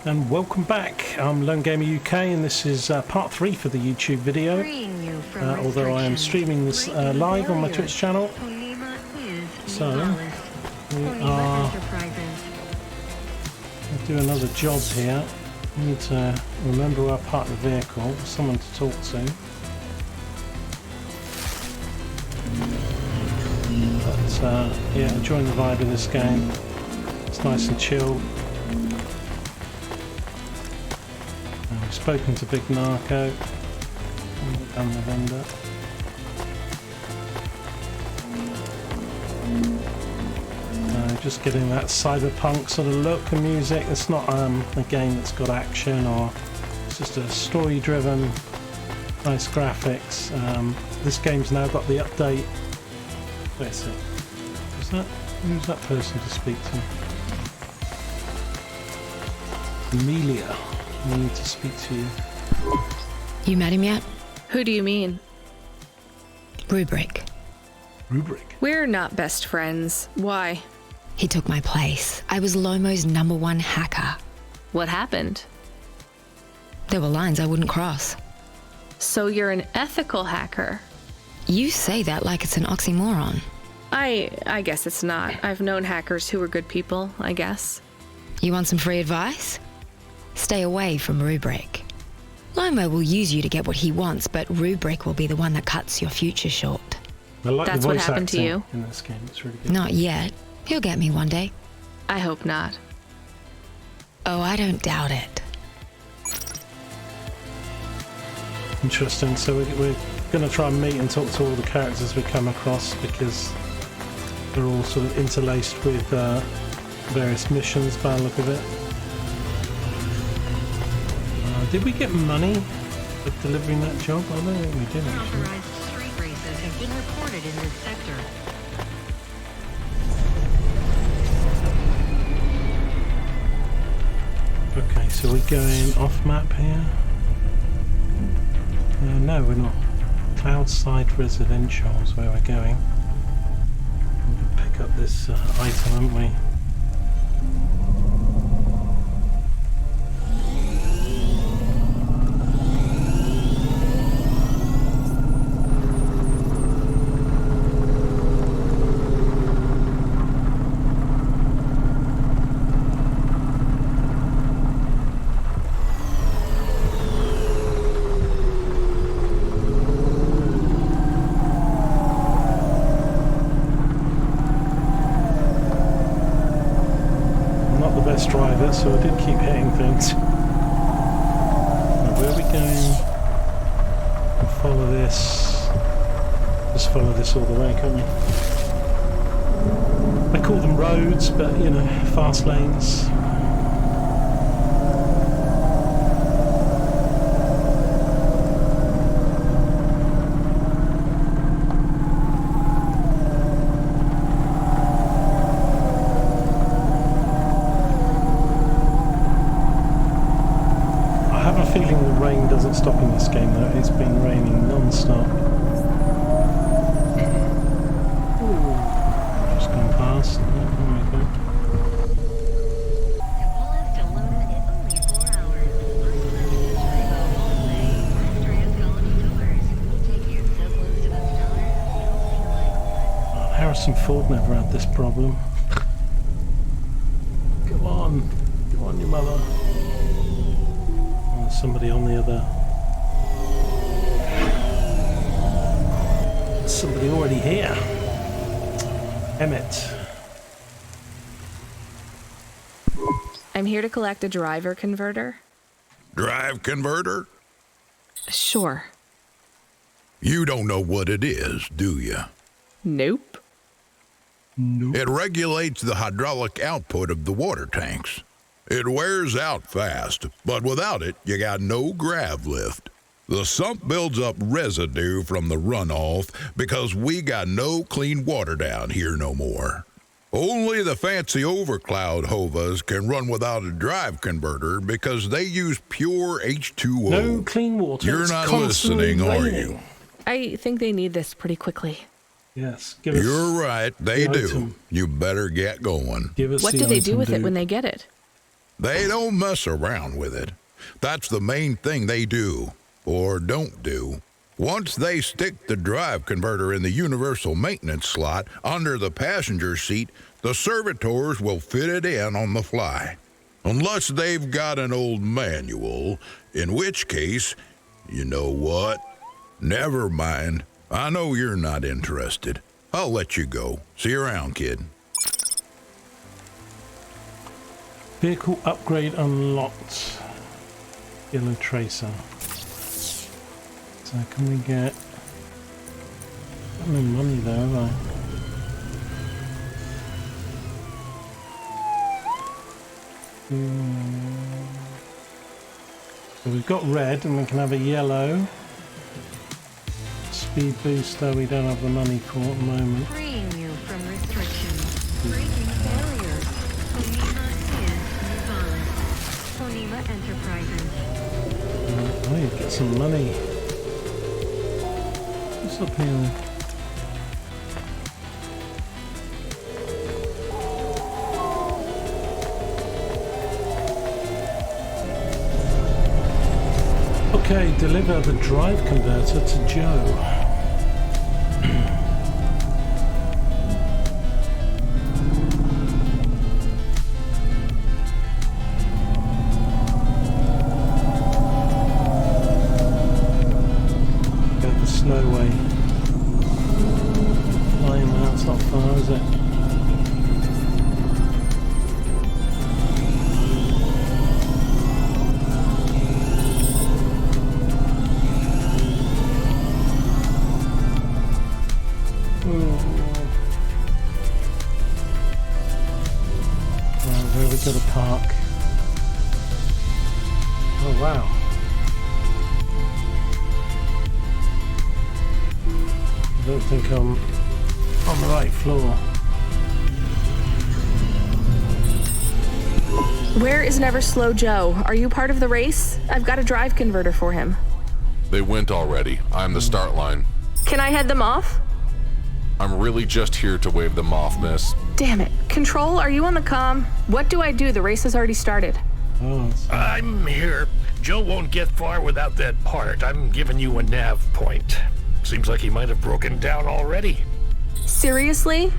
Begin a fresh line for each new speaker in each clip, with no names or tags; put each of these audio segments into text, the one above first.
And welcome back. I'm Lone Gamer UK, and this is part 3 for the YouTube video. Although I am streaming this live on my Twitch channel. So, we are going to do another job here. We need to remember where I parked the vehicle, someone to talk to. But, yeah, enjoying the vibe of this game. It's nice and chilled. We've spoken to Big Narco and the vendor. Just getting that cyberpunk sort of look and music. It's not a game that's got action, or it's just a story-driven, nice graphics. This game's now got the update. Where's it? Who's that person to speak to? Amelia. I need to speak to you.
You met him yet?
Who do you mean?
Rubric.
Rubric?
We're not best friends. Why?
He took my place. I was Lomo's #1 hacker.
What happened?
There were lines I wouldn't cross.
So you're an ethical hacker?
You say that like it's an oxymoron.
I guess it's not. I've known hackers who were good people, I guess.
You want some free advice? Stay away from Rubric. Lomo will use you to get what he wants, but Rubric will be the one that cuts your future short.
I like
That's
the voice
what happened to you?
in this game. It's really good.
Not yet. He'll get me one day.
I hope not.
Oh, I don't doubt it.
Interesting. So we're going to try and meet and talk to all the characters we come across, because they're all sort of interlaced with various missions by the look of it. Did we get money for delivering that job? I don't think we did, actually.
Unauthorized street races have been reported in this sector.
Okay, so we're going off map here? No, we're not. Cloudside Residential is where we're going. We'll pick up this item, haven't we? Driver, so I did keep hitting things. Now, where are we going? We'll follow this. Just follow this all the way, can't we? I call them roads, but you know, fast lanes. Doesn't stop in this game though. It's been raining non-stop. Ooh, just gone past. Oh my god.
Nivalis to London in only 4 hours. Take you so close to the stars, you'll feel like one.
Harrison Ford never had this problem. Come on, you mother. Somebody on the other. Somebody already here. Emmett.
I'm here to collect a driver converter.
Drive converter?
Sure.
You don't know what it is, do you?
Nope.
Nope.
It regulates the hydraulic output of the water tanks. It wears out fast, but without it, you got no grav lift. The sump builds up residue from the runoff because we got no clean water down here no more. Only the fancy overcloud hovas can run without a drive converter because they use pure H2O.
No clean water.
You're
It's
not
constantly
listening, are
raining.
you?
I think they need this pretty quickly.
Yes. Give us
You're right, they
the
do.
item.
You better get going.
Give us
What
the
do they do
item,
with it
dude.
when they get it?
They don't mess around with it. That's the main thing they do, or don't do. Once they stick the drive converter in the universal maintenance slot under the passenger seat, the servitors will fit it in on the fly. Unless they've got an old manual, in which case, you know what? Never mind. I know you're not interested. I'll let you go. See you around, kid.
Vehicle upgrade unlocked. Yellow Tracer. So can we get... I've got no money there, have I? So we've got red and we can have a yellow. Speed booster we don't have the money for at the moment.
Freeing you from restrictions. Breaking barriers. Onima is Nivalis. Onima Enterprises.
Oh, you get some money. What's up here? Okay, deliver the drive converter to Joe. Snowway. Flying now, it's not far, is it? Where have we got to park? Oh wow. I don't think I'm on the right floor.
Where is Never Slow Joe? Are you part of the race? I've got a drive converter for him.
They went already. I'm the start line.
Can I head them off?
I'm really just here to wave them off, miss.
Damn it. Control, are you on the comm? What do I do? The race has already started.
Oh,
I'm here. Joe won't get far without that part. I'm giving you a nav point. Seems like he might have broken down already.
Seriously?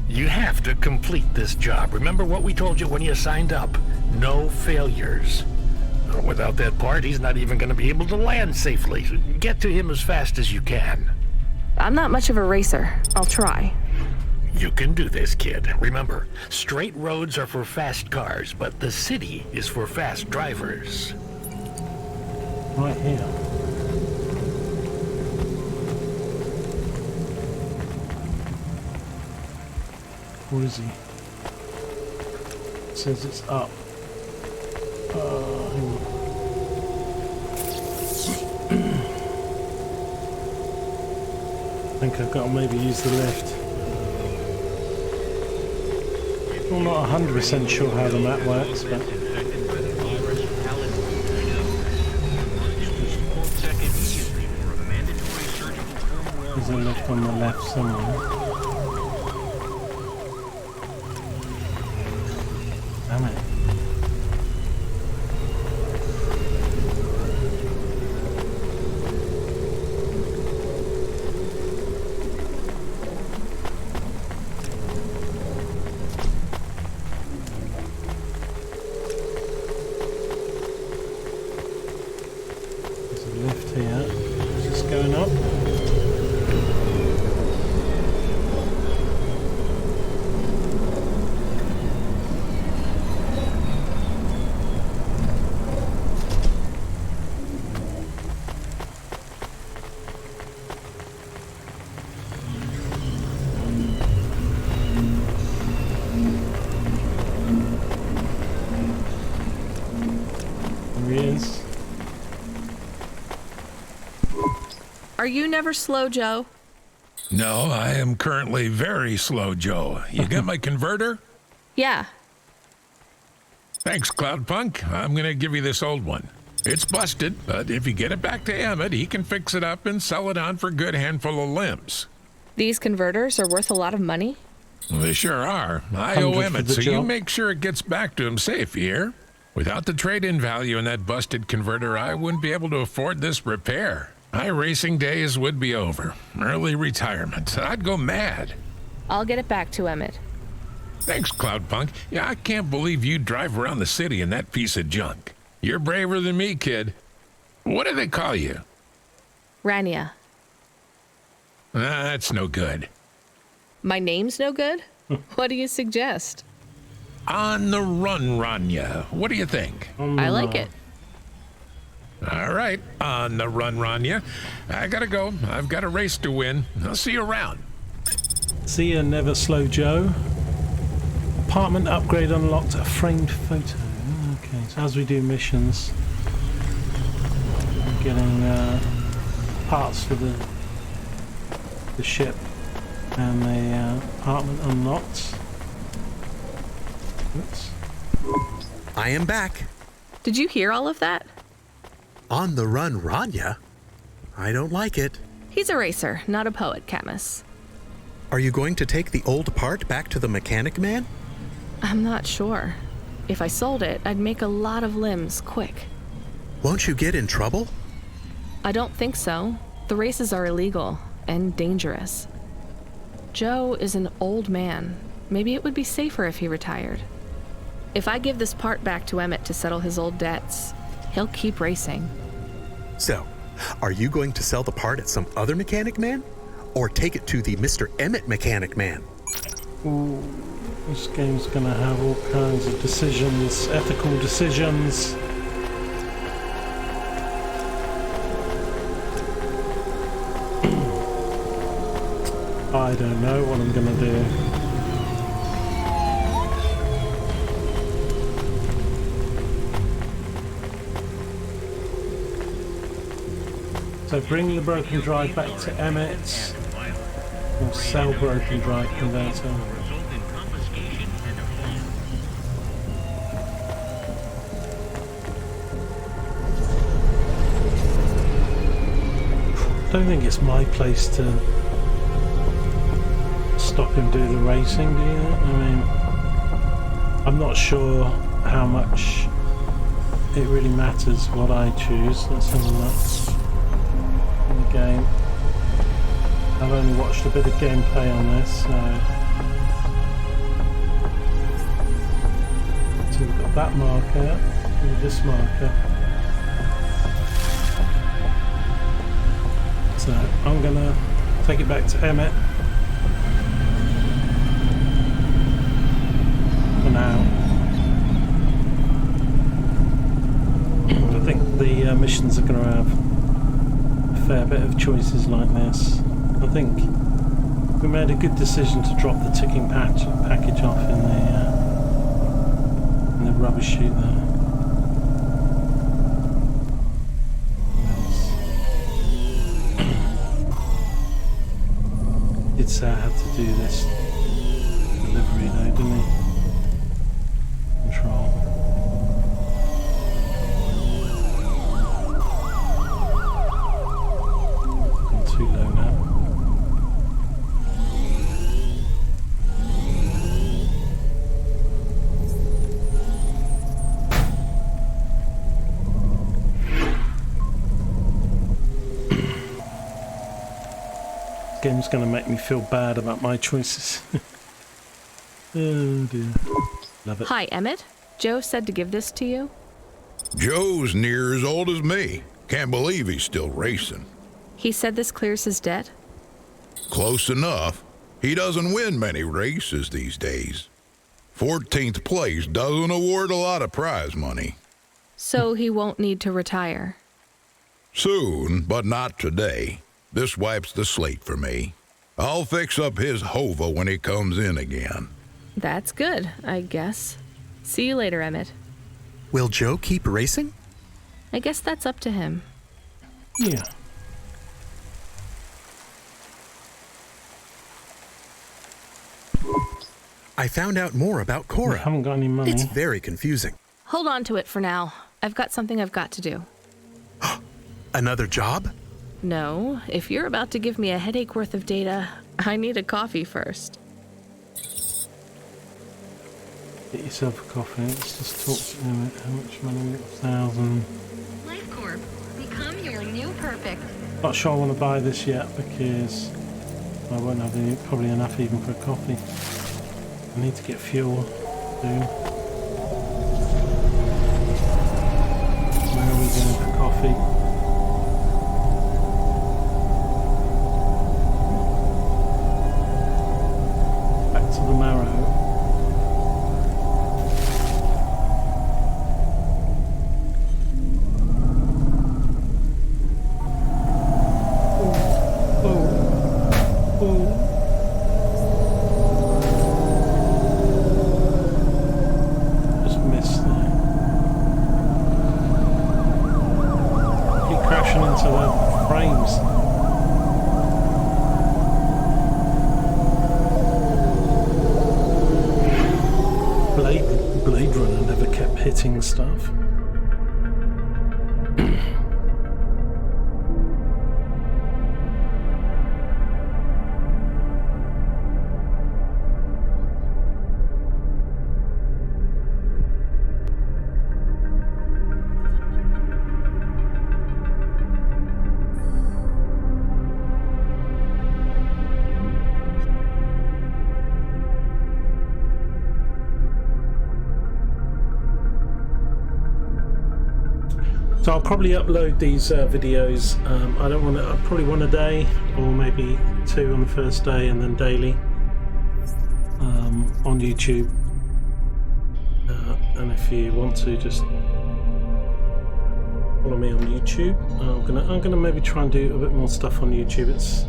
You have to complete this job. Remember what we told you when you signed up? No failures. Without that part, he's not even going to be able to land safely. Get to him as fast as you can.
I'm not much of a racer. I'll try.
You can do this, kid. Remember, straight roads are for fast cars, but the city is for fast drivers.
right here. Where is he? It says it's up. Hang on. I think I've got to maybe use the lift. I'm not 100% sure how the map works, but there's a lift on the left somewhere. Damn it. There's a lift here. Is this going up? There he is.
Are you Never Slow Joe?
No, I am currently very slow, Joe. You got my converter?
Yeah.
Thanks, CloudPunk. I'm going to give you this old one. It's busted, but if you get it back to Emmett, he can fix it up and sell it on for a good handful of limbs.
These converters are worth a lot of money?
They sure are. I
100
owe
for
Emmett,
the
so you
job.
make sure it gets back to him safe, you hear? Without the trade-in value in that busted converter, I wouldn't be able to afford this repair. My racing days would be over. Early retirement. I'd go mad.
I'll get it back to Emmett.
Thanks, CloudPunk. Yeah, I can't believe you drive around the city in that piece of junk. You're braver than me, kid. What do they call you?
Rania.
That's no good.
My name's no good? What do you suggest?
On the run, Ranya. What do you think?
I like it.
All right, on the run, Ranya. I gotta go. I've got a race to win. I'll see you around.
See ya, Never Slow Joe. Apartment upgrade unlocked. A framed photo. Okay, so as we do missions, we're getting parts for the ship and the apartment unlocked. Oops.
I am back.
Did you hear all of that?
On the run, Ranya? I don't like it.
He's a racer, not a poet, Camus.
Are you going to take the old part back to the mechanic man?
I'm not sure. If I sold it, I'd make a lot of limbs quick.
Won't you get in trouble?
I don't think so. The races are illegal and dangerous. Joe is an old man. Maybe it would be safer if he retired. If I give this part back to Emmett to settle his old debts, he'll keep racing.
So, are you going to sell the part at some other mechanic man? Or take it to the Mr. Emmett mechanic man?
Ooh, this game's gonna have all kinds of decisions, ethical decisions. I don't know what I'm gonna do. So bring the broken drive back to Emmett, or sell broken drive converter. I don't think it's my place to stop him do the racing, do you? I mean, I'm not sure how much it really matters what I choose. Let's have a look. In the game, I've only watched a bit of gameplay on this, so we've got that marker and this marker. So I'm gonna take it back to Emmett for now. I think the missions are gonna have fair bit of choices like this. I think we made a good decision to drop the ticking package off in the rubbish chute there. Did say I had to do this delivery though, didn't he? Control. Too low now. This game's going to make me feel bad about my choices. Oh dear. Love it.
Hi, Emmett. Joe said to give this to you.
Joe's near as old as me. Can't believe he's still racing.
He said this clears his debt.
Close enough. He doesn't win many races these days. 14th place doesn't award a lot of prize money.
So he won't need to retire.
Soon, but not today. This wipes the slate for me. I'll fix up his Hova when he comes in again.
That's good, I guess. See you later, Emmett.
Will Joe keep racing?
I guess that's up to him.
Yeah.
I found out more about
I
Cora.
haven't got any money.
It's very confusing.
Hold on to it for now. I've got something I've got to do.
Another job?
No, if you're about to give me a headache worth of data, I need a coffee first.
Get yourself a coffee. Let's just talk to him. How much money? 1,000.
Life Corp, become your new perfect.
Not sure I want to buy this yet because I won't have probably enough even for a coffee. I need to get fuel too. Where are we going for coffee? Back to the Marrow. Blade Runner never kept hitting stuff. So I'll probably upload these videos. I don't want to. I probably one a day, or maybe 2 on the first day, and then daily on YouTube. And if you want to, just follow me on YouTube. I'm gonna maybe try and do a bit more stuff on YouTube. It's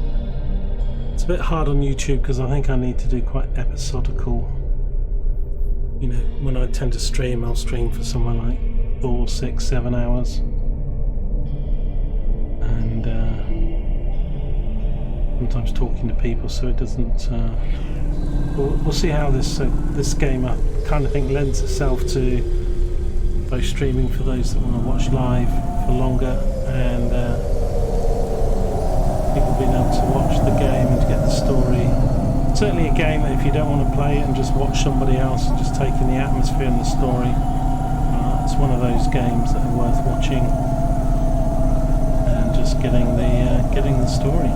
a bit hard on YouTube because I think I need to do quite episodical. You know, when I tend to stream, I'll stream for somewhere like 4, 6, 7 hours, and sometimes talking to people, so it doesn't. We'll see how this game I kind of think lends itself to both streaming for those that want to watch live for longer, and people being able to watch the game and to get the story. Certainly a game that if you don't want to play it and just watch somebody else and just take in the atmosphere and the story. It's one of those games that are worth watching and just getting the story.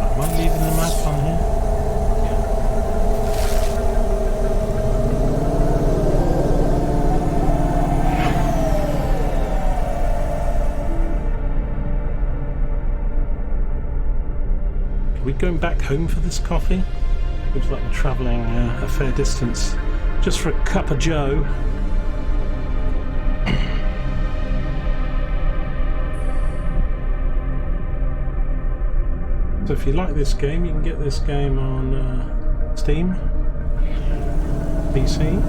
Am I leaving the map on here? Going back home for this coffee. Looks like we're travelling a fair distance just for a cup of joe. So if you like this game, you can get this game on Steam, PC.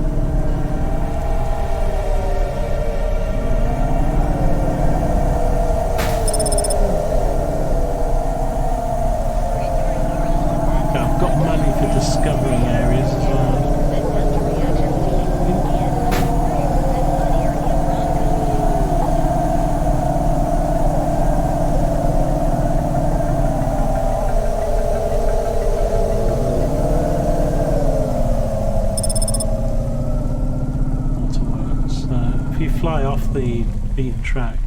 Discovering areas as well. Waterworks. If you fly off the beaten track.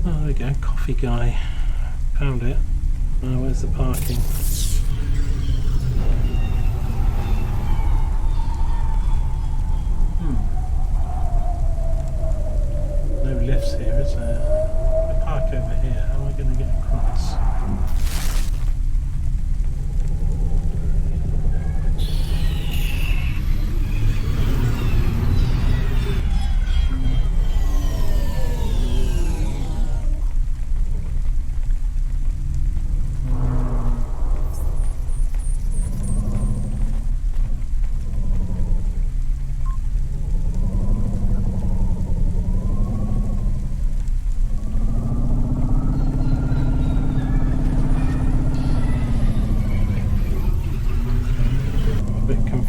Oh, there we go. Coffee guy. Found it. Where's the parking? No lifts here, is there? If I park over here, how am I going to get across?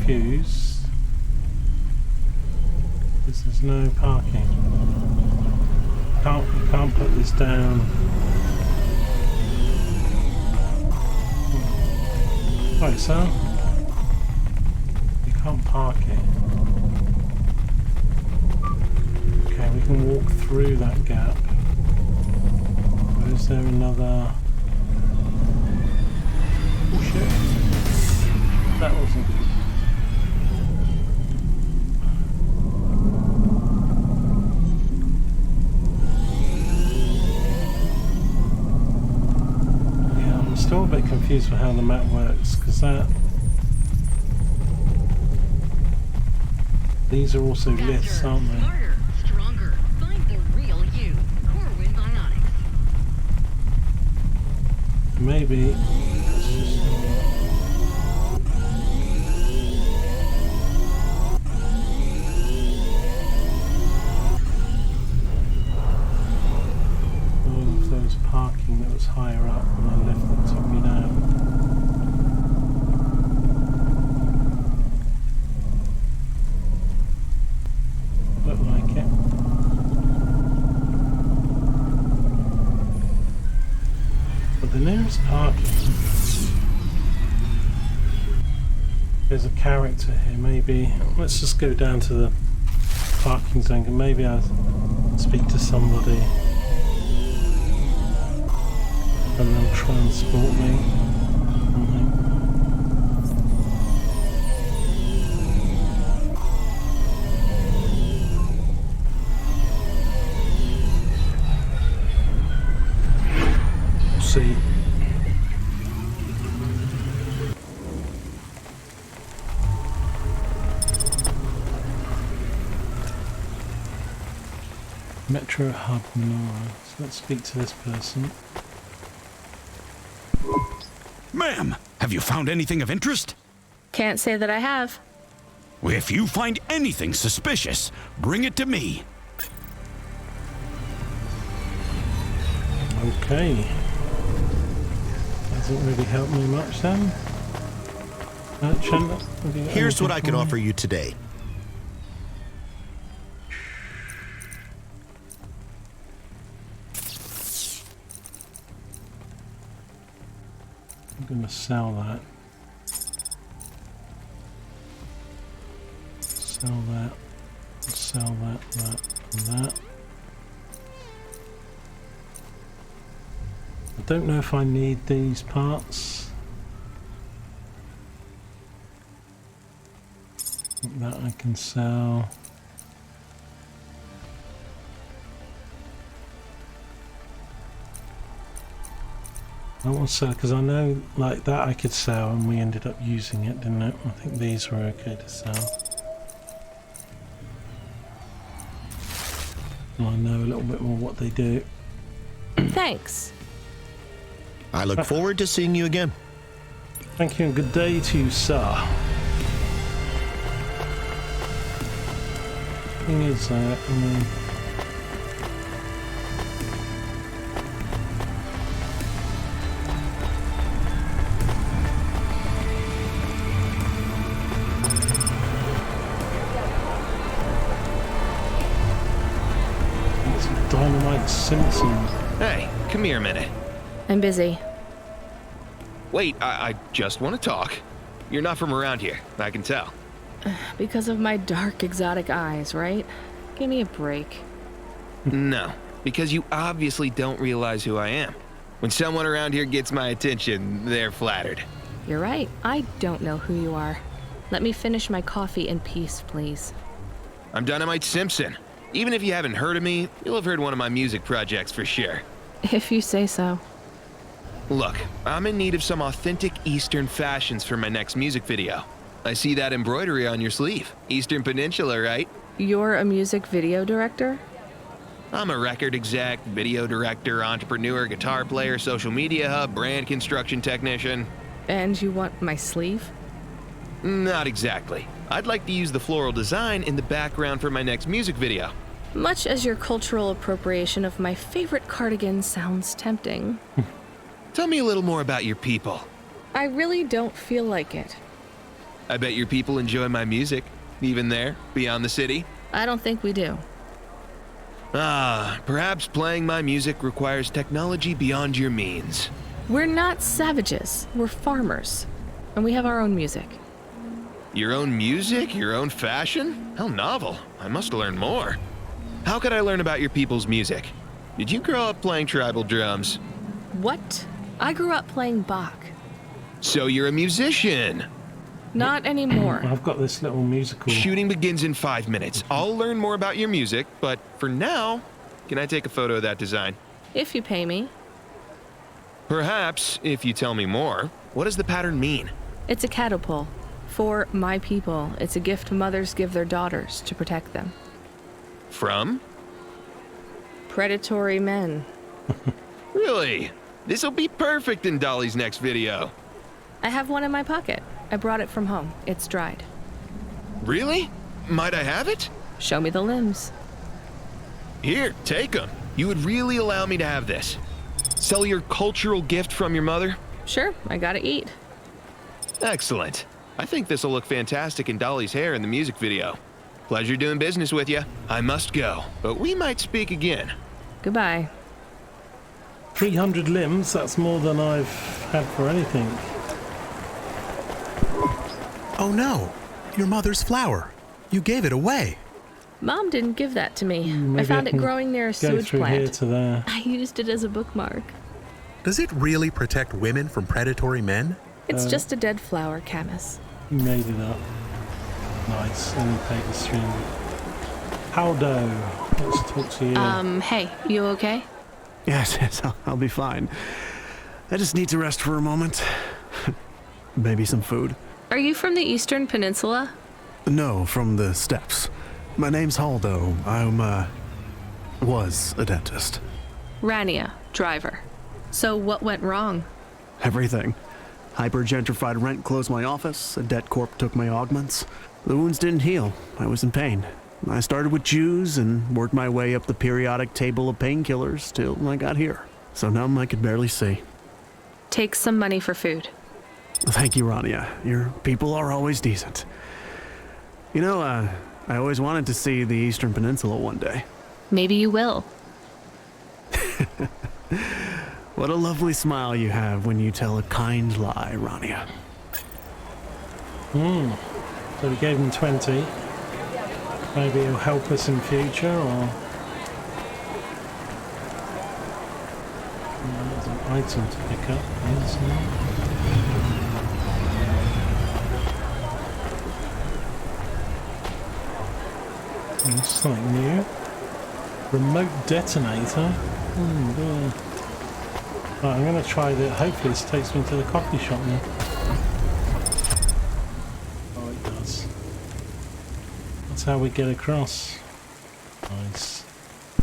confused because there's no parking. You can't put this down. Right, so you can't park it. Okay, we can walk through that gap. Or is there another? Oh shit! That wasn't good. Still a bit confused with how the map works, because these are also lifts, aren't they?
Smarter, stronger. Find the real you. Corwin Bionics.
Maybe it's just if there was parking that was higher up and a lift that took me down. Look like it. But the nearest parking, there's a character here. Maybe let's just go down to the parking zone and maybe I'll speak to somebody and they'll transport me. See. Metro Hub Menorah. So let's speak to this person.
Ma'am, have you found anything of interest?
Can't say that I have.
If you find anything suspicious, bring it to me.
Okay. Doesn't really help me much then. Chandler, have you got
Here's what
anything
I can
for me?
offer you today.
I'm gonna sell that. Sell that. Sell that, that, and that. I don't know if I need these parts. That I can sell. I want to sell because I know like that I could sell and we ended up using it, didn't it? I think these were okay to sell. And I know a little bit more what they do.
Thanks.
I look forward to seeing you again.
Thank you and good day to you, sir. Thing is, it's Dynamite Simpson.
Hey, come here a minute.
I'm busy.
Wait, I just want to talk. You're not from around here, I can tell.
Because of my dark, exotic eyes, right? Give me a break.
No, because you obviously don't realize who I am. When someone around here gets my attention, they're flattered.
You're right. I don't know who you are. Let me finish my coffee in peace, please.
I'm Dynamite Simpson. Even if you haven't heard of me, you'll have heard one of my music projects for sure.
If you say so.
Look, I'm in need of some authentic Eastern fashions for my next music video. I see that embroidery on your sleeve. Eastern Peninsula, right?
You're a music video director?
I'm a record exec, video director, entrepreneur, guitar player, social media hub, brand construction technician.
And you want my sleeve?
Not exactly. I'd like to use the floral design in the background for my next music video.
Much as your cultural appropriation of my favorite cardigan sounds tempting.
Tell me a little more about your people.
I really don't feel like it.
I bet your people enjoy my music, even there, beyond the city.
I don't think we do.
Perhaps playing my music requires technology beyond your means.
We're not savages. We're farmers. And we have our own music.
Your own music? Your own fashion? How novel. I must learn more. How could I learn about your people's music? Did you grow up playing tribal drums?
What? I grew up playing Bach.
So you're a musician.
Not anymore.
I've got this little musical.
Shooting begins in 5 minutes. I'll learn more about your music, but for now, can I take a photo of that design?
If you pay me.
Perhaps, if you tell me more. What does the pattern mean?
It's a catapult. For my people, it's a gift mothers give their daughters to protect them.
From?
Predatory men.
Really? This'll be perfect in Dolly's next video.
I have one in my pocket. I brought it from home. It's dried.
Really? Might I have it?
Show me the limbs.
Here, take them. You would really allow me to have this? Sell your cultural gift from your mother?
Sure, I gotta eat.
Excellent. I think this'll look fantastic in Dolly's hair in the music video. Pleasure doing business with you. I must go, but we might speak again.
Goodbye.
300 limbs, that's more than I've had for anything.
Oh no, your mother's flower. You gave it away.
Mom didn't give that to me. I
Maybe
found
I
it
can
growing near a
go
sewage
through here
plant.
to there.
I used it as a bookmark.
Does it really protect women from predatory men?
It's just a dead flower, Camus.
You made it up. Nice. Let me take the string. Howdo. Let's talk to you.
Hey, you okay?
Yes, I'll be fine. I just need to rest for a moment. Maybe some food.
Are you from the Eastern Peninsula?
No, from the steppes. My name's Haldo. Was a dentist.
Rania, driver. So what went wrong?
Everything. Hyper-gentrified rent closed my office, a debt corp took my augments. The wounds didn't heal. I was in pain. I started with Jews and worked my way up the periodic table of painkillers till I got here. So numb I could barely see.
Take some money for food.
Thank you, Rania. Your people are always decent. You know, I always wanted to see the Eastern Peninsula one day.
Maybe you will.
What a lovely smile you have when you tell a kind lie, Rania.
So we gave him 20. Maybe he'll help us in future, or... There's an item to pick up. Something new. Remote detonator. Dear. Right, I'm going to try that. Hopefully this takes me to the coffee shop now. Oh, it does. That's how we get across. Nice.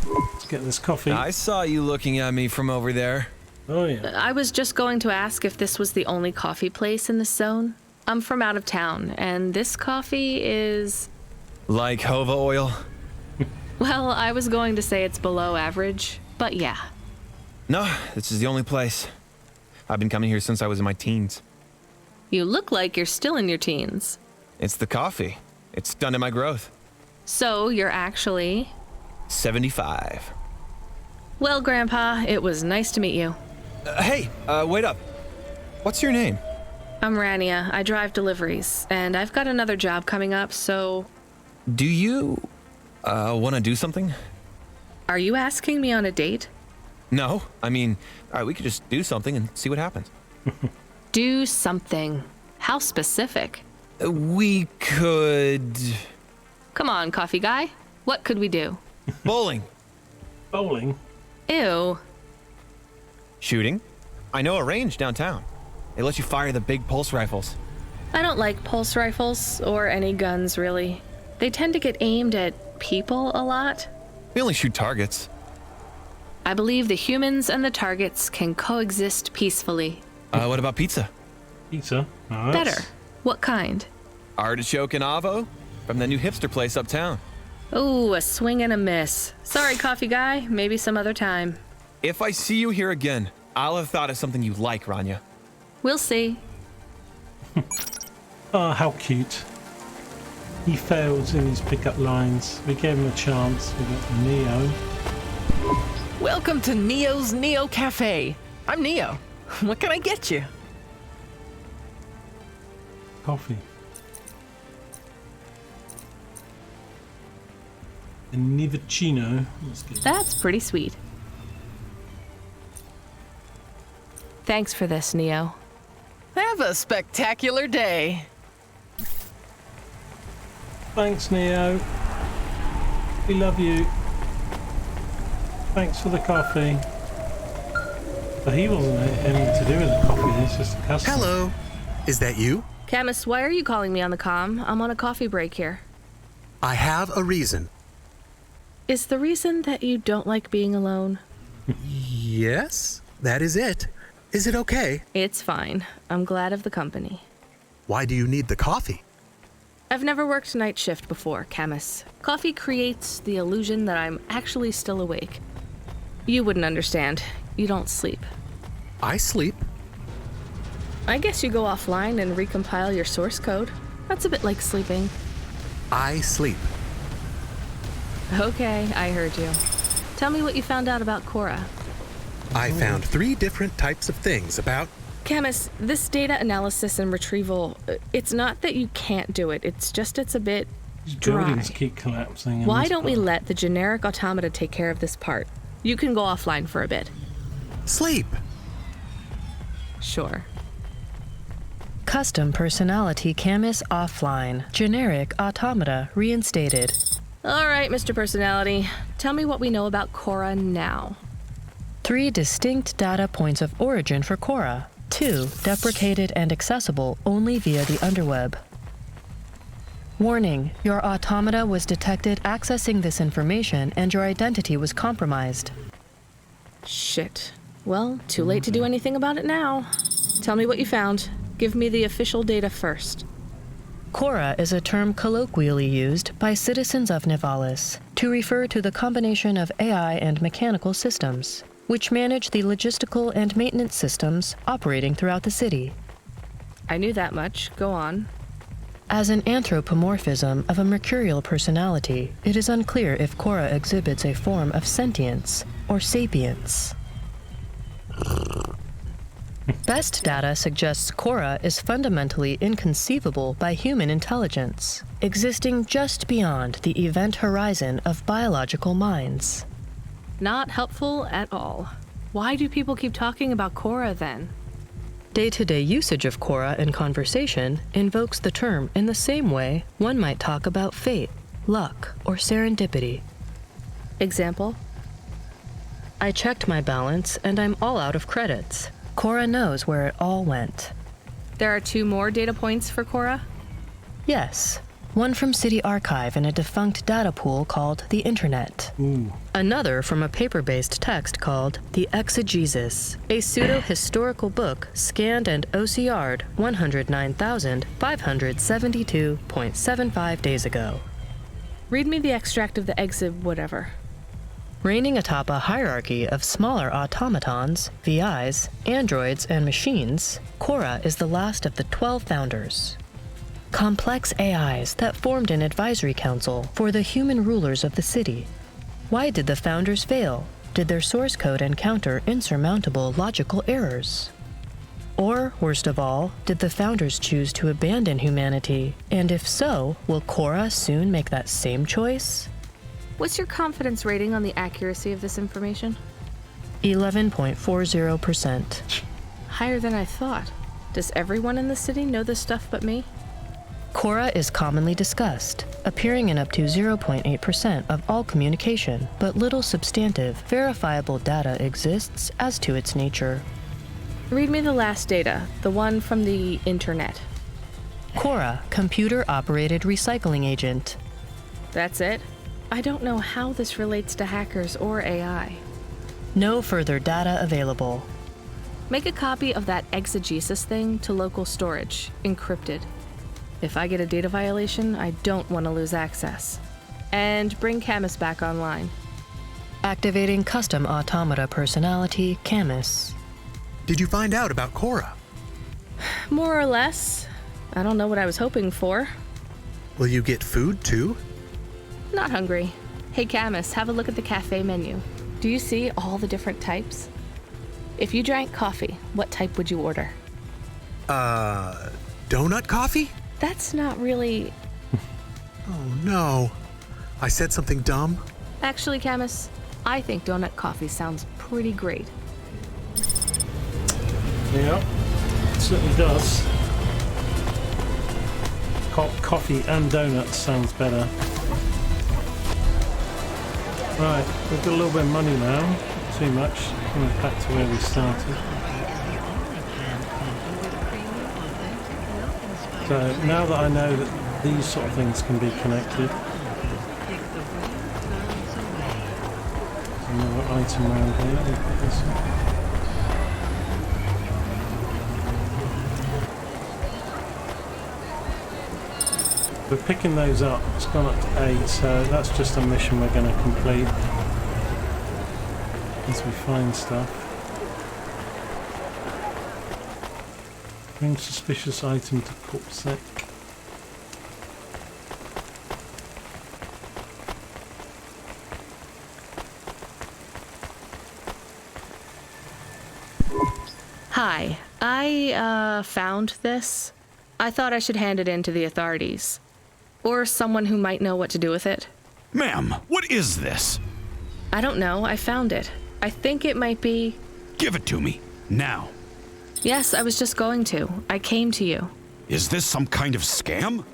Let's get this coffee.
I saw you looking at me from over there.
Oh, yeah.
I was just going to ask if this was the only coffee place in this zone. I'm from out of town, and this coffee is...
Like Hova oil?
Well, I was going to say it's below average, but yeah.
No, this is the only place. I've been coming here since I was in my teens.
You look like you're still in your teens.
It's the coffee. It's stunted my growth.
So, you're actually...
75.
Well, Grandpa, it was nice to meet you.
Hey, wait up. What's your name?
I'm Rania. I drive deliveries, and I've got another job coming up, so...
Do you, want to do something?
Are you asking me on a date?
No, I mean, we could just do something and see what happens.
Do something. How specific?
We could...
Come on, coffee guy. What could we do?
Bowling.
Bowling?
Ew.
Shooting. I know a range downtown. They let you fire the big pulse rifles.
I don't like pulse rifles, or any guns, really. They tend to get aimed at people a lot.
We only shoot targets.
I believe the humans and the targets can coexist peacefully.
What about pizza?
Pizza? Oh,
Better. What kind?
Artichoke and avo from the new hipster place uptown.
Ooh, a swing and a miss. Sorry, coffee guy. Maybe some other time.
If I see you here again, I'll have thought of something you like, Rania.
We'll see.
Oh, how cute. He fails in his pickup lines. We gave him a chance. We got Neo.
Welcome to Neo's Neo Cafe. I'm Neo. What can I get you?
Coffee. A Nivacino.
That's pretty sweet. Thanks for this, Neo.
Have a spectacular day.
Thanks, Neo. We love you. Thanks for the coffee. But he wasn't anything to do with the coffee, it's just a customer.
Hello. Is that you?
Camus, why are you calling me on the comm? I'm on a coffee break here.
I have a reason.
Is the reason that you don't like being alone?
Yes, that is it. Is it okay?
It's fine. I'm glad of the company.
Why do you need the coffee?
I've never worked night shift before, Camus. Coffee creates the illusion that I'm actually still awake. You wouldn't understand. You don't sleep.
I sleep.
I guess you go offline and recompile your source code. That's a bit like sleeping.
I sleep.
Okay, I heard you. Tell me what you found out about Cora.
I found 3 different types of things about...
Camus, this data analysis and retrieval, it's not that you can't do it, it's just it's a bit dry.
Buildings keep collapsing.
Why don't we let the generic automata take care of this part? You can go offline for a bit.
Sleep.
Sure.
Custom personality Camus offline. Generic automata reinstated.
All right, Mr. Personality. Tell me what we know about Cora now.
3 distinct data points of origin for Cora. 2 deprecated and accessible only via the underweb. Warning, your automata was detected accessing this information and your identity was compromised.
Shit. Well, too late to do anything about it now. Tell me what you found. Give me the official data first.
Cora is a term colloquially used by citizens of Nivalis to refer to the combination of AI and mechanical systems, which manage the logistical and maintenance systems operating throughout the city.
I knew that much. Go on.
As an anthropomorphism of a mercurial personality, it is unclear if Cora exhibits a form of sentience or sapience. Best data suggests Cora is fundamentally inconceivable by human intelligence, existing just beyond the event horizon of biological minds.
Not helpful at all. Why do people keep talking about Cora then?
Day-to-day usage of Cora in conversation invokes the term in the same way one might talk about fate, luck, or serendipity.
Example?
I checked my balance and I'm all out of credits. Cora knows where it all went.
There are 2 more data points for Cora?
Yes. One from City Archive in a defunct data pool called the Internet.
Ooh.
Another from a paper-based text called The Exegesis, a pseudo-historical book scanned and OCR'd 109,572.75 days ago.
Read me the extract of the exib whatever.
Reigning atop a hierarchy of smaller automatons, VIs, androids, and machines, Cora is the last of the 12 founders. Complex AIs that formed an advisory council for the human rulers of the city. Why did the founders fail? Did their source code encounter insurmountable logical errors? Or, worst of all, did the founders choose to abandon humanity? And if so, will Cora soon make that same choice?
What's your confidence rating on the accuracy of this information?
11.40%.
Higher than I thought. Does everyone in the city know this stuff but me?
Cora is commonly discussed, appearing in up to 0.8% of all communication, but little substantive, verifiable data exists as to its nature.
Read me the last data, the one from the Internet.
Cora, computer-operated recycling agent.
That's it? I don't know how this relates to hackers or AI.
No further data available.
Make a copy of that exegesis thing to local storage, encrypted. If I get a data violation, I don't want to lose access. And bring Camus back online.
Activating custom automata personality, Camus.
Did you find out about Cora?
More or less. I don't know what I was hoping for.
Will you get food too?
Not hungry. Hey Camus, have a look at the cafe menu. Do you see all the different types? If you drank coffee, what type would you order?
Donut coffee?
That's not really...
Oh no. I said something dumb?
Actually, Camus, I think donut coffee sounds pretty great.
Yeah, it certainly does. Coffee and donuts sounds better. Right, we've got a little bit of money now. Not too much. Coming back to where we started. So now that I know that these sort of things can be connected. There's another item around here. We'll put this on. We're picking those up. It's gone up to 8, so that's just a mission we're going to complete as we find stuff. Bring suspicious item to Corpsec.
Hi, I found this. I thought I should hand it in to the authorities. Or someone who might know what to do with it.
Ma'am, what is this?
I don't know. I found it. I think it might be...
Give it to me, now.
Yes, I was just going to. I came to you.
Is this some kind of scam?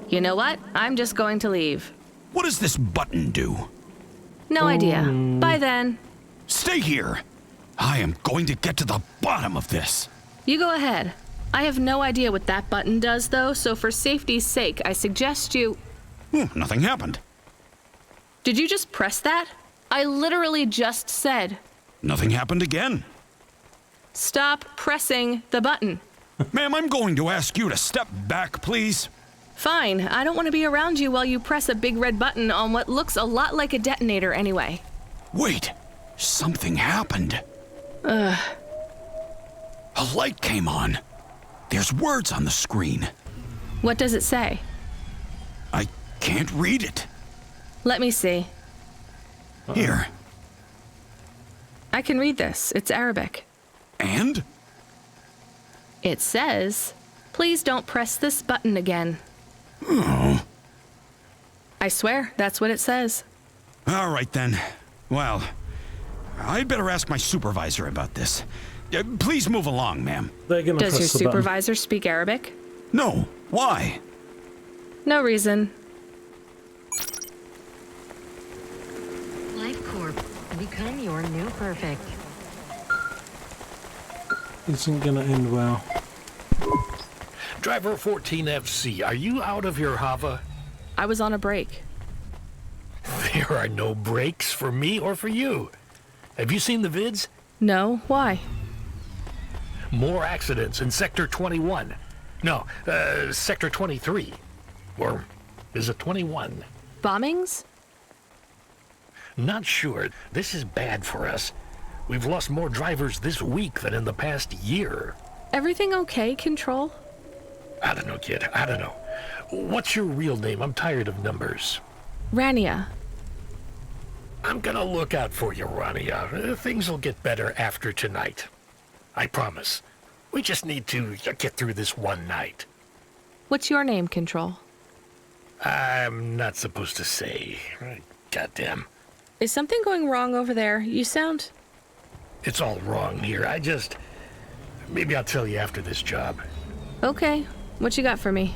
You know what? I'm just going to leave.
What does this button do?
No idea. Bye then.
Stay here. I am going to get to the bottom of this.
You go ahead. I have no idea what that button does, though, so for safety's sake, I suggest you...
Nothing happened.
Did you just press that? I literally just said...
Nothing happened again.
Stop pressing the button.
Ma'am, I'm going to ask you to step back, please.
Fine. I don't want to be around you while you press a big red button on what looks a lot like a detonator anyway.
Wait. Something happened. A light came on. There's words on the screen.
What does it say?
I can't read it.
Let me see.
Here.
I can read this. It's Arabic.
And?
It says, please don't press this button again.
Oh.
I swear, that's what it says.
All right then. Well, I'd better ask my supervisor about this. Please move along, ma'am.
Does your supervisor speak Arabic?
No. Why?
No reason.
Life Corp, become your new perfect.
Isn't gonna end well.
Driver 14FC, are you out of your Hava?
I was on a break.
There are no breaks for me or for you. Have you seen the vids?
No, why?
More accidents in Sector 21. No, Sector 23. Or is it 21?
Bombings?
Not sure. This is bad for us. We've lost more drivers this week than in the past year.
Everything okay, Control?
I don't know, kid. I don't know. What's your real name? I'm tired of numbers.
Rania.
I'm gonna look out for you, Rania. Things will get better after tonight. I promise. We just need to get through this one night.
What's your name, Control?
I'm not supposed to say. Goddamn.
Is something going wrong over there? You sound...
It's all wrong here. Maybe I'll tell you after this job.
Okay. What you got for me?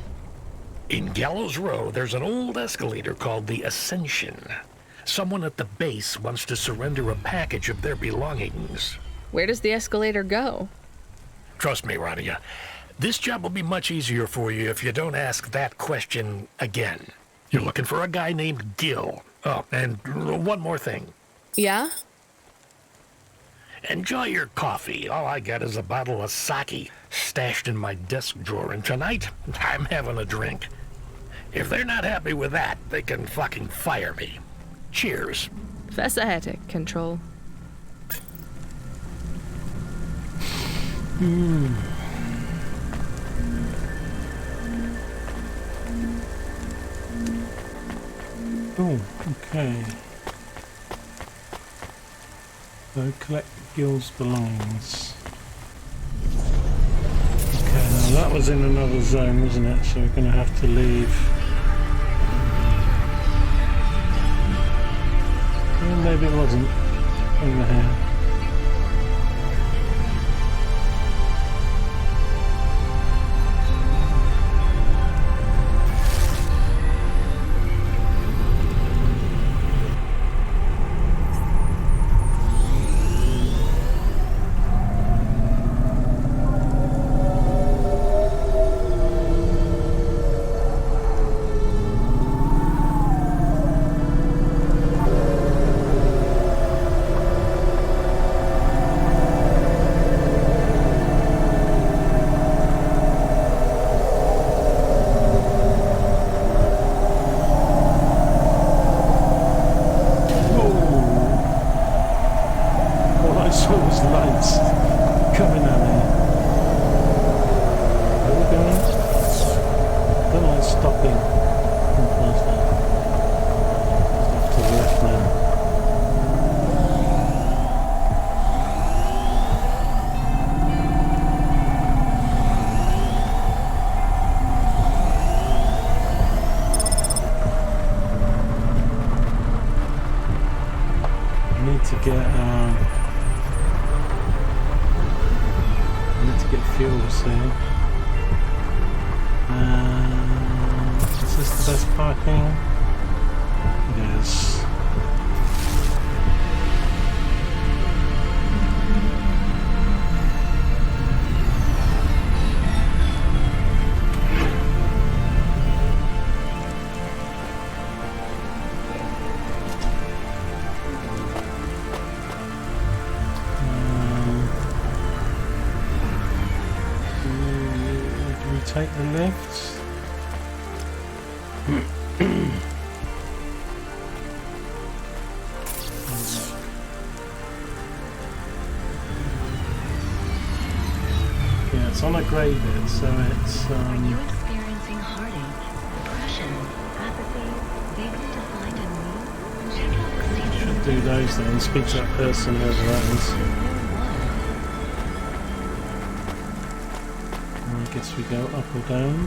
In Gallows Row, there's an old escalator called the Ascension. Someone at the base wants to surrender a package of their belongings.
Where does the escalator go?
Trust me, Rania. This job will be much easier for you if you don't ask that question again. You're looking for a guy named Gil. Oh, and one more thing.
Yeah?
Enjoy your coffee. All I got is a bottle of sake stashed in my desk drawer, and tonight, I'm having a drink. If they're not happy with that, they can fucking fire me. Cheers.
Fesahetic, Control.
Oh, okay. So collect Gil's belongings. Okay, now that was in another zone, wasn't it? So we're going to have to leave. Well, maybe it wasn't. Over here. Is this the best parking? It is. Take the lift. Yeah, it's on a grey bit, so it's.
Are you experiencing heartache, depression, apathy, vaguely defined and weak? Check out the station.
Should do those then. Speak to that person over those. I guess we go up or down.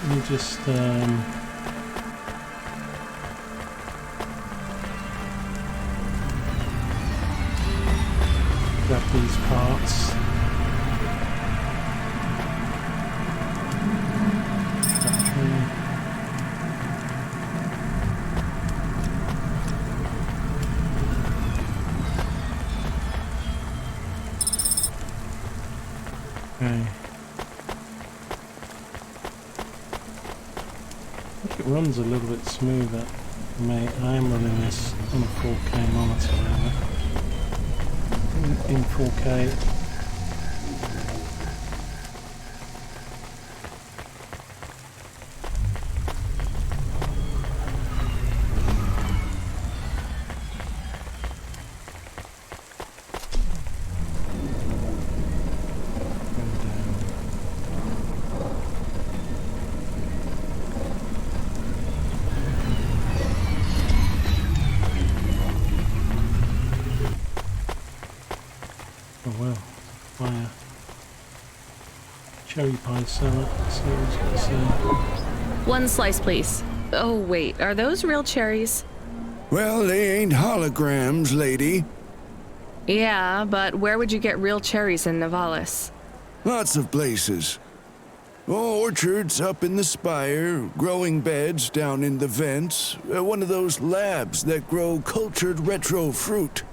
Let me just grab these parts. Okay. I think it runs a little bit smoother. Mate, I am running this on a 4K monitor in 4K. Cherry pie salad. See what it's got to say.
One slice, please. Oh, wait. Are those real cherries?
Well, they ain't holograms, lady.
Yeah, but where would you get real cherries in Nivalis?
Lots of places. Orchards up in the spire, growing beds down in the vents, one of those labs that grow cultured retro fruit.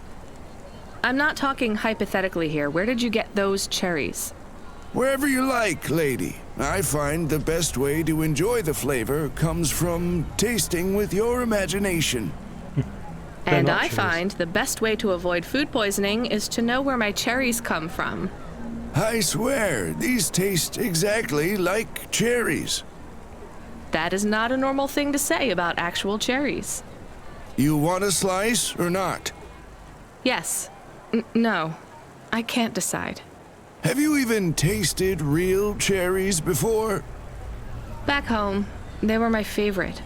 I'm not talking hypothetically here. Where did you get those cherries?
Wherever you like, lady. I find the best way to enjoy the flavor comes from tasting with your imagination.
And I find the best way to avoid food poisoning is to know where my cherries come from.
I swear, these taste exactly like cherries.
That is not a normal thing to say about actual cherries.
You want a slice or not?
Yes. No. I can't decide.
Have you even tasted real cherries before?
Back home, they were my favorite.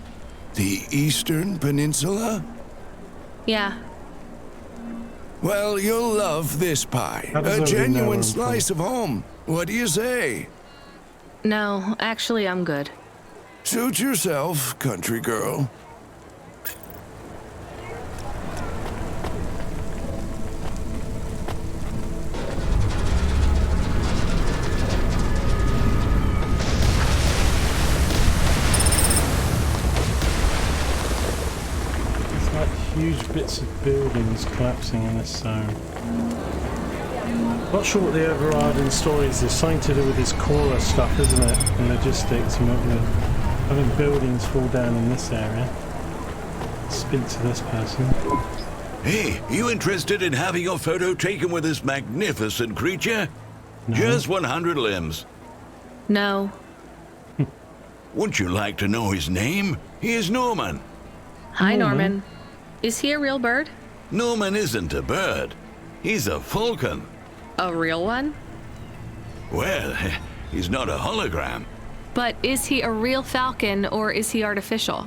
The Eastern Peninsula?
Yeah.
Well, you'll love this pie.
How does
A
Odin know where
genuine
I'm
slice of home. What do you say?
No, actually, I'm good.
Suit yourself, country girl.
Huge bits of buildings collapsing in this zone. Not sure what the overriding story is. There's something to do with this Cora stuff, isn't it? And logistics and what we're having buildings fall down in this area. Speak to this person.
Hey, you interested in having your photo taken with this magnificent creature?
No.
Just 100 limbs.
No.
Wouldn't you like to know his name? He is Norman.
Hi, Norman. Is he a real bird?
Norman isn't a bird. He's a falcon.
A real one?
Well, he's not a hologram.
But is he a real falcon or is he artificial?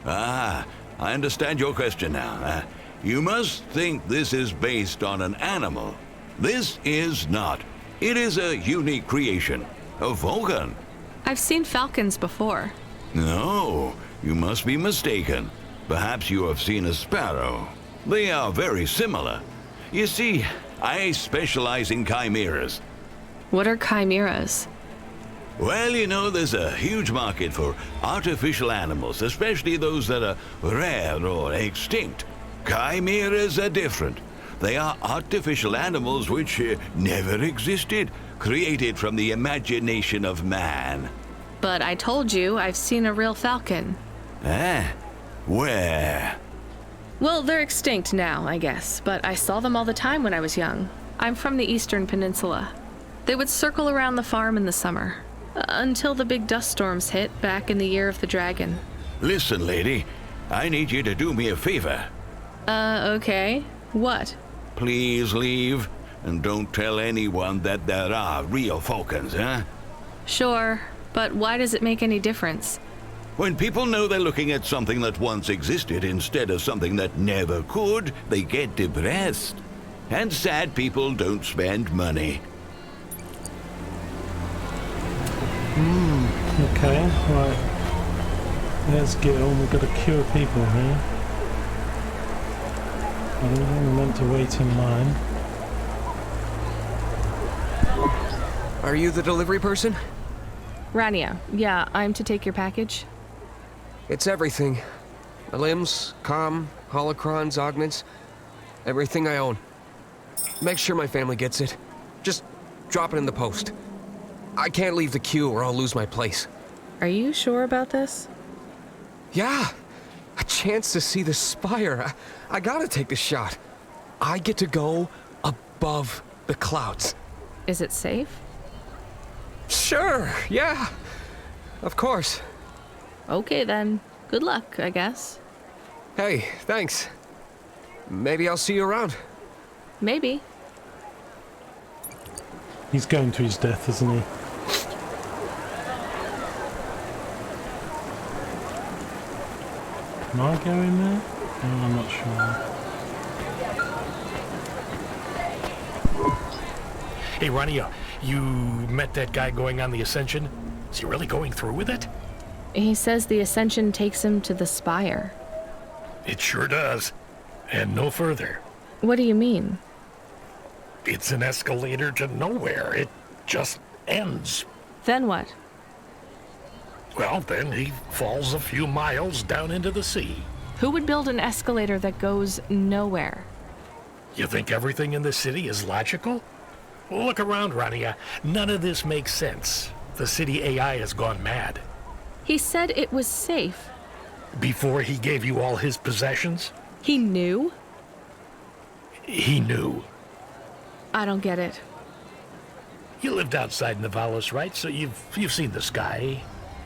Ah, I understand your question now. You must think this is based on an animal. This is not. It is a unique creation. A falcon.
I've seen falcons before.
No, you must be mistaken. Perhaps you have seen a sparrow. They are very similar. You see, I specialize in chimeras.
What are chimeras?
Well, you know, there's a huge market for artificial animals, especially those that are rare or extinct. Chimeras are different. They are artificial animals which never existed, created from the imagination of man.
But I told you I've seen a real falcon.
Ah, where?
Well, they're extinct now, I guess, but I saw them all the time when I was young. I'm from the Eastern Peninsula. They would circle around the farm in the summer, until the big dust storms hit back in the year of the dragon.
Listen, lady, I need you to do me a favor.
Okay. What?
Please leave, and don't tell anyone that there are real falcons, huh?
Sure, but why does it make any difference?
When people know they're looking at something that once existed instead of something that never could, they get depressed. And sad people don't spend money.
Okay, right. There's Gil. We've got to cure people here. I don't think we're meant to wait in line.
Are you the delivery person?
Rania, yeah, I'm to take your package.
It's everything. My limbs, comm, holocrons, augments, everything I own. Make sure my family gets it. Just drop it in the post. I can't leave the queue or I'll lose my place.
Are you sure about this?
Yeah. A chance to see the spire. I gotta take the shot. I get to go above the clouds.
Is it safe?
Sure, yeah. Of course.
Okay then. Good luck, I guess.
Hey, thanks. Maybe I'll see you around.
Maybe.
He's going to his death, isn't he? Can I go in there? No, I'm not sure.
Hey, Rania, you met that guy going on the Ascension? Is he really going through with it?
He says the Ascension takes him to the spire.
It sure does. And no further.
What do you mean?
It's an escalator to nowhere. It just ends.
Then what?
Well, then he falls a few miles down into the sea.
Who would build an escalator that goes nowhere?
You think everything in the city is logical? Look around, Rania. None of this makes sense. The city AI has gone mad.
He said it was safe.
Before he gave you all his possessions?
He knew?
He knew.
I don't get it.
You lived outside Nivalis, right? So you've seen the sky.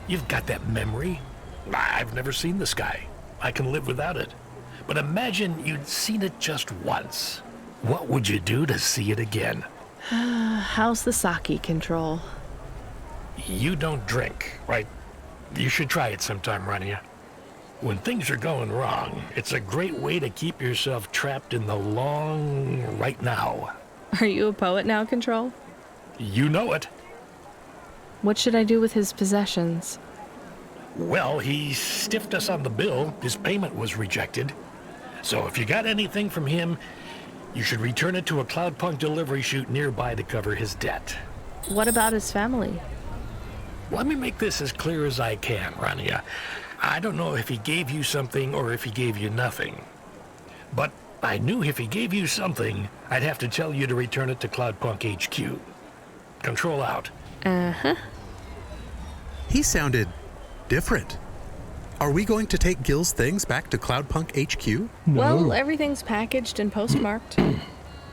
You've got that memory. I've never seen the sky. I can live without it. But imagine you'd seen it just once. What would you do to see it again?
How's the sake control?
You don't drink, right? You should try it sometime, Rania. When things are going wrong, it's a great way to keep yourself trapped in the long right now.
Are you a poet now, Control?
You know it.
What should I do with his possessions?
Well, he stiffed us on the bill. His payment was rejected. So if you got anything from him, you should return it to a CloudPunk delivery chute nearby to cover his debt.
What about his family?
Let me make this as clear as I can, Rania. I don't know if he gave you something or if he gave you nothing. But I knew if he gave you something, I'd have to tell you to return it to CloudPunk HQ. Control out.
Uh-huh.
He sounded different. Are we going to take Gil's things back to CloudPunk HQ?
Well, everything's packaged and postmarked.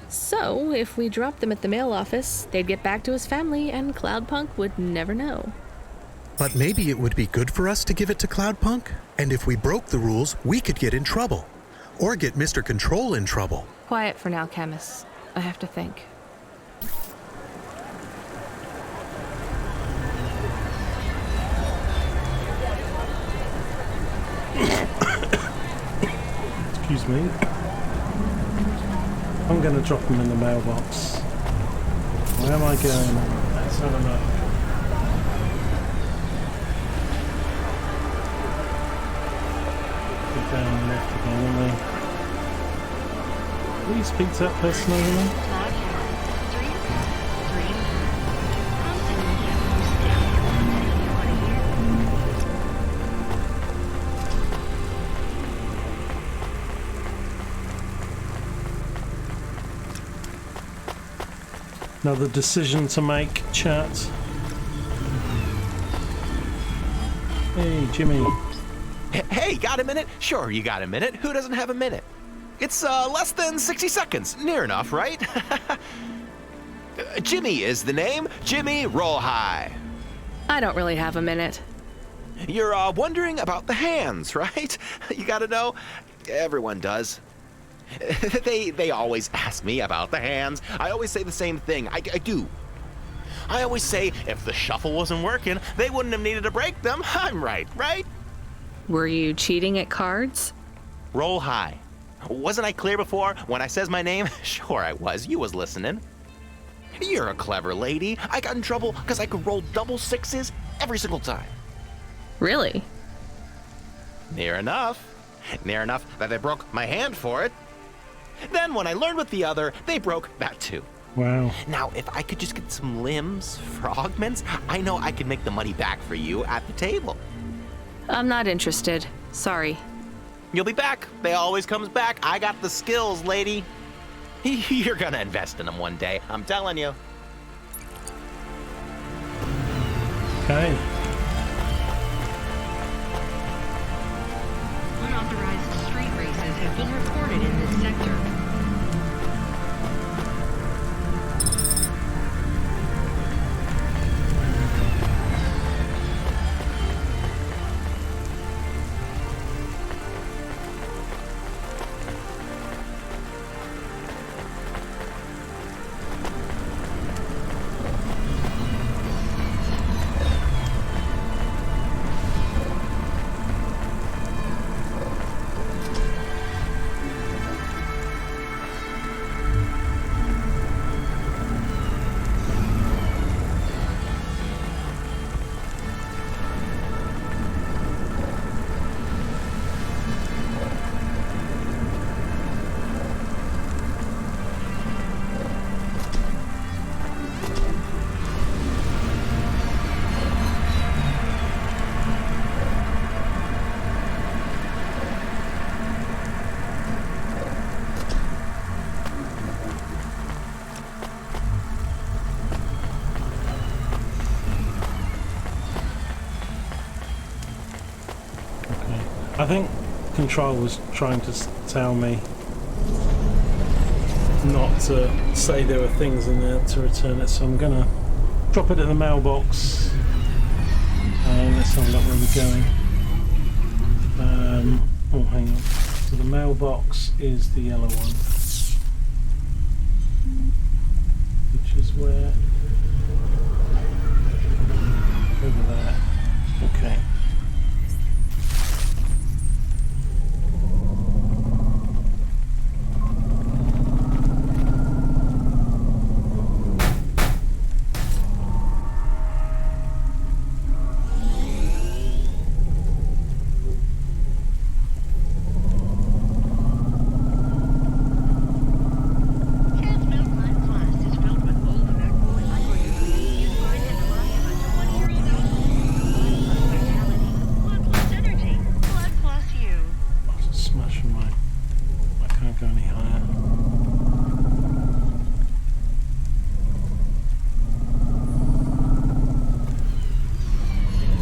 So, if we dropped them at the mail office, they'd get back to his family and CloudPunk would never know.
But maybe it would be good for us to give it to CloudPunk? And if we broke the rules, we could get in trouble. Or get Mr. Control in trouble.
Quiet for now, Camus. I have to think.
Excuse me. I'm going to drop them in the mailbox. Where am I going? Let's have a look. Go down left again, aren't we? Will you speak to that person over there? Another decision to make, chat. Hey, Jimmy.
Hey, got a minute? Sure, you got a minute. Who doesn't have a minute? It's less than 60 seconds. Near enough, right? Jimmy is the name. Jimmy, roll high.
I don't really have a minute.
You're wondering about the hands, right? You gotta know. Everyone does. They always ask me about the hands. I always say the same thing. I do. I always say if the shuffle wasn't working, they wouldn't have needed to break them. I'm right?
Were you cheating at cards?
Roll high. Wasn't I clear before when I says my name? Sure I was. You was listening. You're a clever lady. I got in trouble because I could roll double sixes every single time.
Really?
Near enough. Near enough that they broke my hand for it. Then when I learned with the other, they broke that too.
Wow.
Now, if I could just get some limbs for augments, I know I could make the money back for you at the table.
I'm not interested. Sorry.
You'll be back. They always comes back. I got the skills, lady. You're gonna invest in them one day. I'm telling you.
Okay.
Unauthorized street races have been reported in this sector.
I think Control was trying to tell me not to say there were things in there to return it, so I'm gonna drop it in the mailbox and let's have a look where we're going. Oh, hang on. So the mailbox is the yellow one, which is where? Over there. Okay.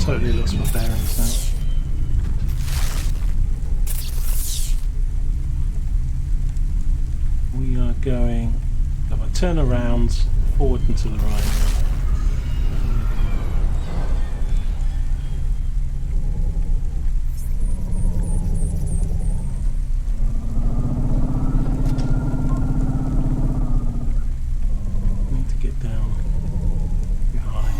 totally lost my bearings now. We are going, if I turn around, forward and to the right. Need to get down too high.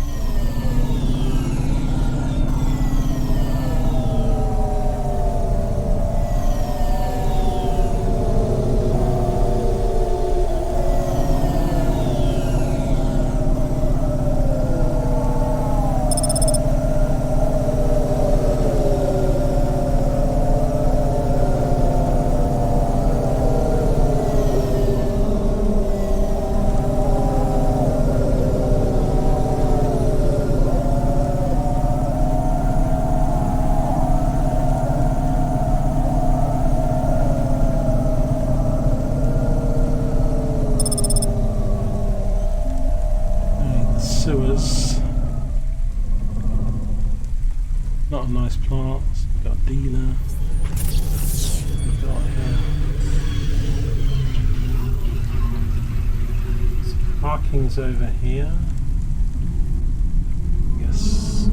Not a nice plant. We've got a dealer. We've got parking's over here. Yes.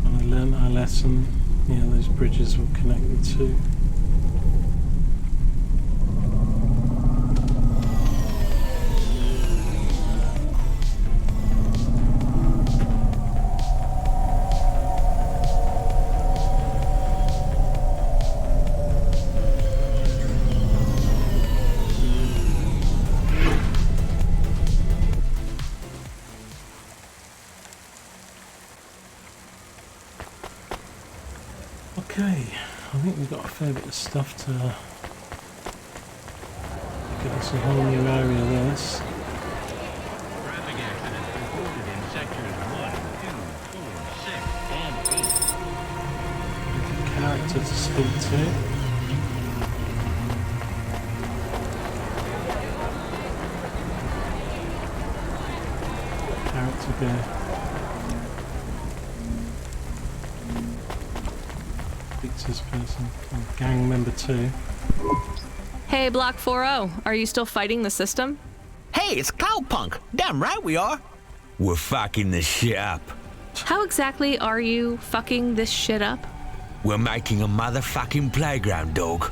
When I learned our lesson, yeah, those bridges will connect the two. Okay, I think we've got a fair bit of stuff to get us a whole new area of this.
Traffic accidents reported in sectors 1, 2, 4, 6, and 8.
Character to speak to. Character go. This person, gang member 2.
Hey, Block 4-0, are you still fighting the system?
Hey, it's CloudPunk. Damn right we are. We're fucking this shit up.
How exactly are you fucking this shit up?
We're making a motherfucking playground, dog.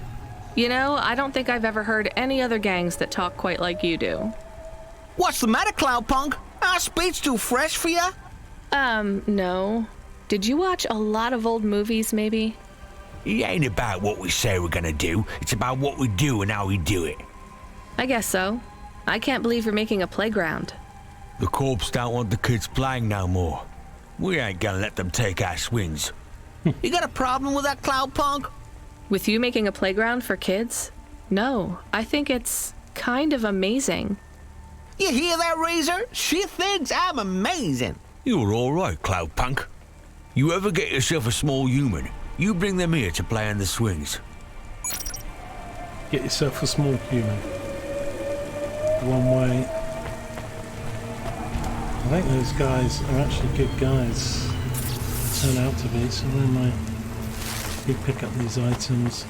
You know, I don't think I've ever heard any other gangs that talk quite like you do.
What's the matter, CloudPunk? Our speech too fresh for ya?
No. Did you watch a lot of old movies, maybe?
It ain't about what we say we're gonna do. It's about what we do and how we do it.
I guess so. I can't believe you're making a playground.
The corps don't want the kids playing no more. We ain't gonna let them take our swings. You got a problem with that, CloudPunk?
With you making a playground for kids? No, I think it's kind of amazing.
You hear that, Razor? She thinks I'm amazing. You're all right, CloudPunk. You ever get yourself a small human, you bring them here to play on the swings.
Get yourself a small human. One way. I think those guys are actually good guys. Turn out to be, so they might pick up these items.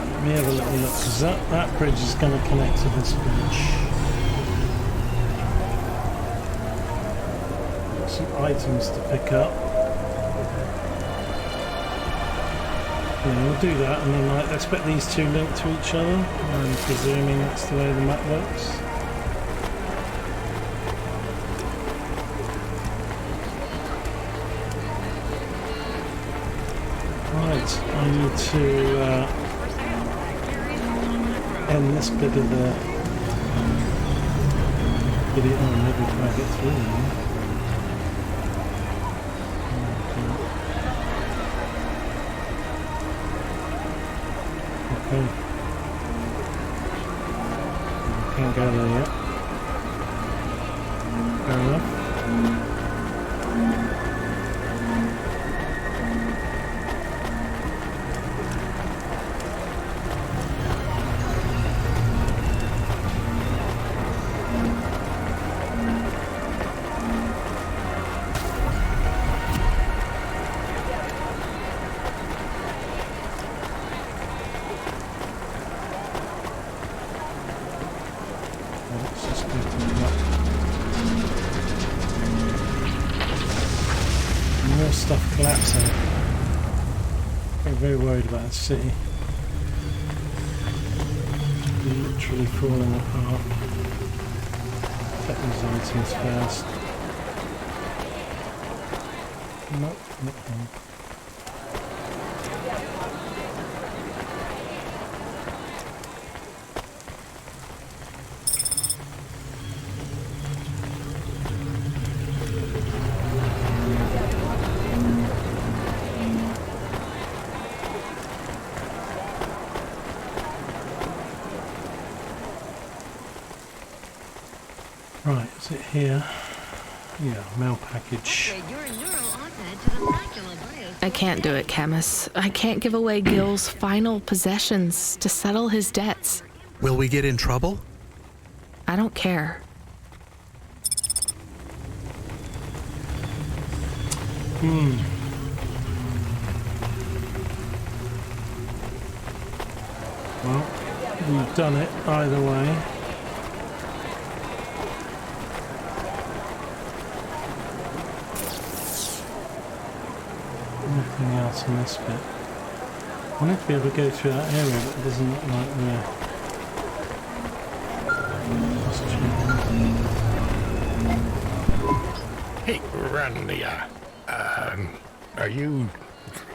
Let me have a little look, because that bridge is going to connect to this bridge. Got some items to pick up. Yeah, we'll do that, and then I expect these two link to each other. I'm presuming that's the way the map works. Right, I need to end this bit of the video. Oh, maybe if I get through them. Okay. Can't go there yet. Fair enough. More stuff collapsing. I'm very worried about the city. Literally falling apart. Take these items first. Nope, not one. Right, is it here? Yeah, mail package.
I can't do it, Camus. I can't give away Gil's final possessions to settle his debts.
Will we get in trouble?
I don't care.
Well, we've done it either way. Nothing else in this bit. I wanted to be able to go through that area, but it doesn't look like we're...
Hey, Randy, are you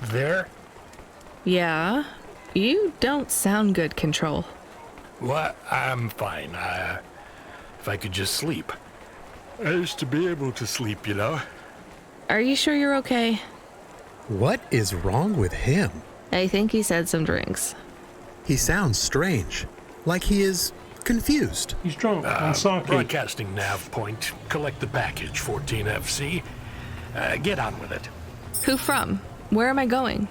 there?
Yeah? You don't sound good, Control.
What? I'm fine. If I could just sleep. I used to be able to sleep, you know.
Are you sure you're okay?
What is wrong with him?
I think he said some drinks.
He sounds strange. Like he is confused.
He's drunk and sake.
Broadcasting nav point. Collect the package, 14FC. Get on with it.
Who from? Where am I going?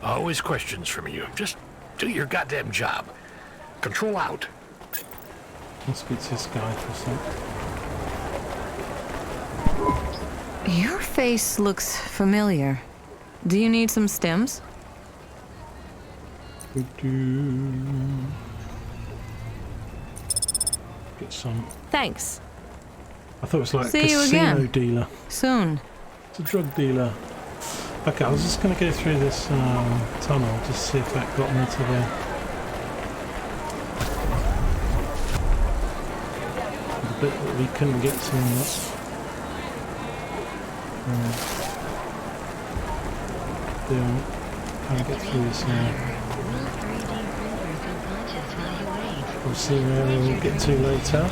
Always questions from you. Just do your goddamn job. Control out.
Let's speak to this guy for a sec.
Your face looks familiar. Do you need some stems?
Get some.
Thanks.
I thought it was like
See
a
you
casino
again.
dealer.
Soon.
It's a drug dealer. Okay, I was just going to go through this tunnel just to see if that got me to the bit that we couldn't get to. How to get through this now? We'll see where we'll get to later.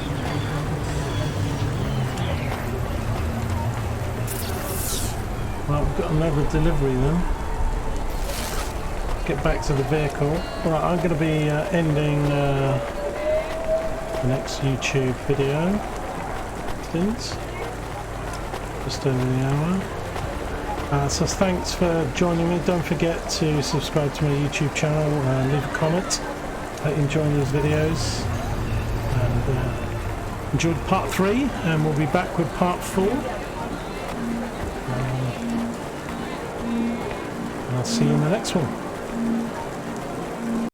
Well, we've got another delivery then. Get back to the vehicle. Right, I'm going to be ending the next YouTube video. Please. Just over the hour. So thanks for joining me. Don't forget to subscribe to my YouTube channel and leave a comment. Hope you enjoy these videos. And enjoyed part 3, and we'll be back with part 4. I'll see you in the next one.